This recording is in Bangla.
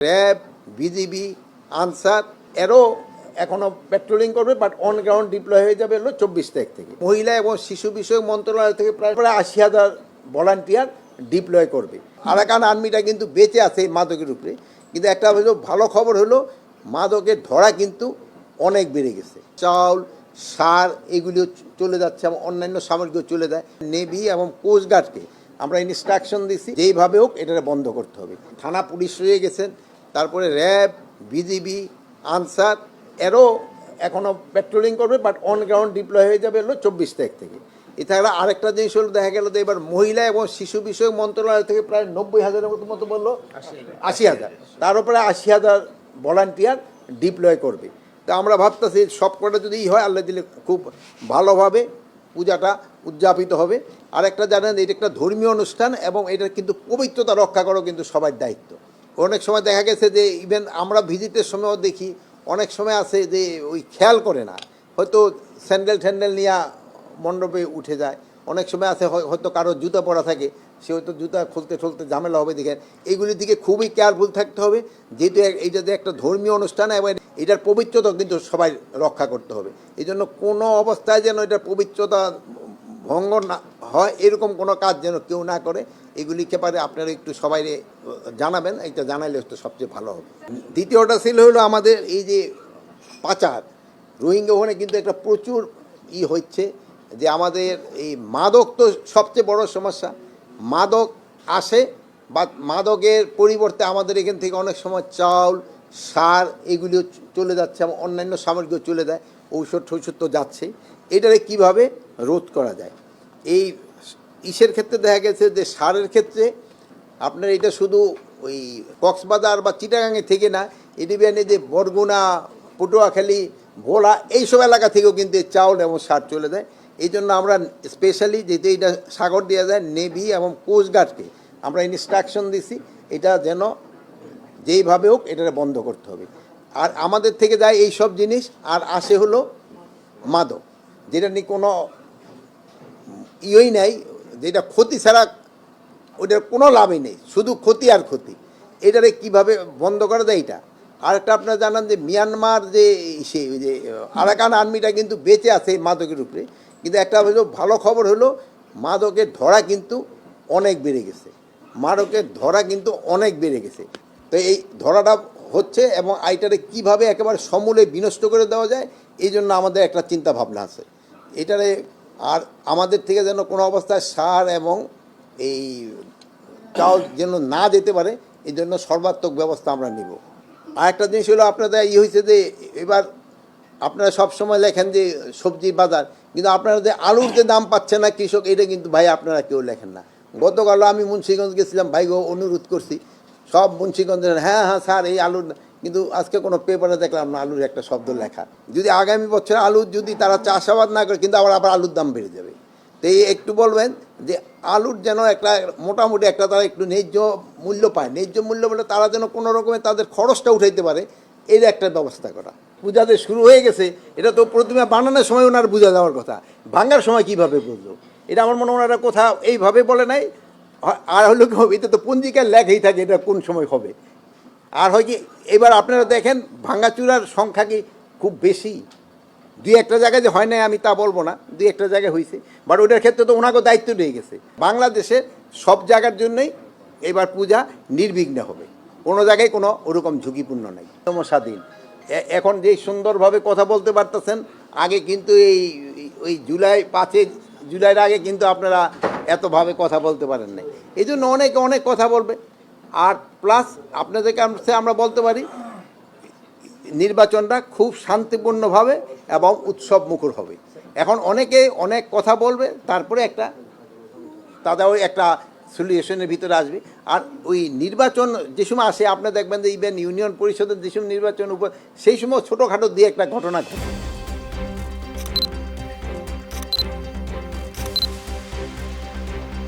র্যাব, বিজিবি, আনসার এরও এখনো পেট্রোলিং করবে, বাট অন গ্রাউন্ড ডিপ্লয় হয়ে যাবে হলো 24 তারিখ থেকে। মহিলা এবং শিশু বিষয়ক মন্ত্রণালয় থেকে প্রায় 80,000 ভলান্টিয়ার ডিপ্লয় করবে। আরাকান আর্মিটা কিন্তু বেঁচে আছে এই মাদকের উপরে, কিন্তু একটা হলো ভালো খবর হলো মাদকের ধরা কিন্তু অনেক বেড়ে গেছে। চাউল, সার এগুলিও চলে যাচ্ছে এবং অন্যান্য সামগ্রীও চলে যায়। নেভি এবং কোস্টগার্ডকে আমরা ইনস্ট্রাকশন দিচ্ছি যেইভাবে হোক এটা বন্ধ করতে হবে। থানা পুলিশ রয়ে গেছেন, তারপরে র্যাব, বিজিবি, আনসার এরও এখনও পেট্রোলিং করবে, বাট অন গ্রাউন্ড ডিপ্লয় হয়ে যাবে হলো 24 তারিখ থেকে। এছাড়া আরেকটা জিনিস হলো দেখা গেল যে এবার মহিলা এবং শিশু বিষয়ক মন্ত্রণালয় থেকে প্রায় 90,000-এর মতো বললো 80,000, তার উপরে 80,000 ভলান্টিয়ার ডিপ্লয় করবে। তো আমরা ভাবতেছি সব কটা যদি হয় আল্লাহ দিলে খুব ভালোভাবে পূজাটা উদযাপিত হবে। আর একটা জানেন এটা একটা ধর্মীয় অনুষ্ঠান এবং এটার কিন্তু পবিত্রতা রক্ষা করাও কিন্তু সবার দায়িত্ব। অনেক সময় দেখা গেছে যে ইভেন আমরা ভিজিটের সময়ও দেখি অনেক সময় আছে যে ওই খেয়াল করে না, হয়তো স্যান্ডেল নিয়ে মণ্ডপে উঠে যায়। অনেক সময় আছে হয়তো কারো জুতা পরা থাকে, সে হয়তো জুতা খুলতে ঝামেলা হবে। দেখেন এইগুলির দিকে খুবই কেয়ারফুল থাকতে হবে, যেহেতু এইটা যে একটা ধর্মীয় অনুষ্ঠান এবং এটার পবিত্রতা কিন্তু সবাই রক্ষা করতে হবে। এই জন্য কোনো অবস্থায় যেন এটার পবিত্রতা ভঙ্গ না হয় এরকম কোনো কাজ যেন কেউ না করে, এগুলিকে পারে আপনারা একটু সবাই জানাবেন। এটা জানাইলে তো সবচেয়ে ভালো হবে। দ্বিতীয়টা ছিল হলো আমাদের এই যে পাচার, রোহিঙ্গা ওখানে কিন্তু একটা প্রচুর হচ্ছে যে আমাদের এই মাদক তো সবচেয়ে বড় সমস্যা। মাদক আসে বা মাদকের পরিবর্তে আমাদের এখান থেকে অনেক সময় চাউল, সার এগুলিও চলে যাচ্ছে এবং অন্যান্য সামগ্রীও চলে যায়, ঔষধ তো যাচ্ছে। এটারে কিভাবে রোধ করা যায়? এই ইসের ক্ষেত্রে দেখা গেছে যে সারের ক্ষেত্রে আপনার এটা শুধু ওই কক্সবাজার বা চিটাগাঙে থেকে না, এডিবিয়ানে যে বরগুনা, পটুয়াখালী, ভোলা এইসব এলাকা থেকেও কিন্তু চাউল এবং সার চলে যায়। এই জন্য আমরা স্পেশালি যেহেতু এটা সাগর দেওয়া যায়, নেভি এবং কোস্টগার্ডকে আমরা ইনস্ট্রাকশন দিছি এটা যেন যেইভাবে হোক এটা বন্ধ করতে হবে। আর আমাদের থেকে যায় এই সব জিনিস আর আসে হলো মাদক, যেটা নিয়ে কোনো নাই, যেটা ক্ষতি ছাড়া ওইটার কোনো লাভই নেই, শুধু ক্ষতি আর ক্ষতি। এটারে কিভাবে বন্ধ করা যায় এটা। আর একটা আপনারা জানান যে মিয়ানমার যে যে আরাকান আর্মিটা কিন্তু বেঁচে আছে এই মাদকের উপরে, কিন্তু একটা হলো ভালো খবর হলো মাদকের ধরা কিন্তু অনেক বেড়ে গেছে। মাদকের ধরা কিন্তু অনেক বেড়ে গেছে। তো এই ধরাটা হচ্ছে এবং আইটারে কিভাবে একেবারে সমূলে বিনষ্ট করে দেওয়া যায় এই জন্য আমাদের একটা চিন্তা ভাবনা আছে এটারে। আর আমাদের থেকে যেন কোনো অবস্থায় সার এবং এই চাউল যেন না যেতে পারে এই জন্য সর্বাত্মক ব্যবস্থা আমরা নিব। আর একটা জিনিস হলো আপনাদের হয়েছে যে এবার আপনারা সব সময় লেখেন যে সবজি বাজার, কিন্তু আপনারা যে আলুর যে দাম পাচ্ছে না কৃষক, এটা কিন্তু ভাই আপনারা কেউ লেখেন না। গতকাল আমি মুন্সিগঞ্জ গেছিলাম, ভাইগো অনুরোধ করছি সব মুন্সিগঞ্জের, হ্যাঁ স্যার এই আলুর, কিন্তু আজকে কোনো পেপারে দেখলাম না আলুর একটা শব্দ লেখা। যদি আগামী বছর আলুর যদি তারা চাষাবাদ না করে কিন্তু আবার আলুর দাম বেড়ে যাবে। তো এই একটু বলবেন যে আলুর যেন একটা মোটামুটি একটা তারা একটু ন্যায্য মূল্য পায়। ন্যায্য মূল্য বলে তারা যেন কোনো রকমের তাদের খরচটা উঠাইতে পারে, এর একটা ব্যবস্থা করা। পূজা যে শুরু হয়ে গেছে এটা তো প্রতিমা বানানোর সময় ওনার বোঝা যাওয়ার কথা, ভাঙার সময় কীভাবে বুঝলো এটা আমার মনে হয় ওনারা কোথাও এইভাবে বলে নাই। আর হলো কি হবে, এটা তো পঞ্জিকার লেখাই থাকে এটা কোন সময় হবে। আর হয় কি এবার আপনারা দেখেন ভাঙাচুরার সংখ্যা কি খুব বেশি? দুই একটা জায়গায় যে হয় নাই আমি তা বলবো না, দুই একটা জায়গায় হয়েছে, বাট ওইটার ক্ষেত্রে তো ওনাকেও দায়িত্ব নিয়ে গেছে। বাংলাদেশে সব জায়গার জন্যই এবার পূজা নির্বিঘ্নে হবে, কোনো জায়গায় কোনো ওরকম ঝুঁকিপূর্ণ নেই। স্বাধীন এখন যে সুন্দরভাবে কথা বলতে পারতেছেন, আগে কিন্তু ওই 5 জুলাইয়ের আগে কিন্তু আপনারা এতভাবে কথা বলতে পারেন নাই। এই জন্য অনেক কথা বলবে। আর প্লাস আপনাদেরকে আমরা বলতে পারি নির্বাচনটা খুব শান্তিপূর্ণভাবে এবং উৎসব মুখর হবে। এখন অনেকে অনেক কথা বলবে, তারপরে তাদের ওই একটা সলিউশনের ভিতরে আসবে। আর ওই নির্বাচন যে সময় আসে আপনারা দেখবেন যে ইভেন ইউনিয়ন পরিষদের যে সময় নির্বাচন উপর সেই সময় ছোটোখাটো দিয়ে একটা ঘটনা ঘটে।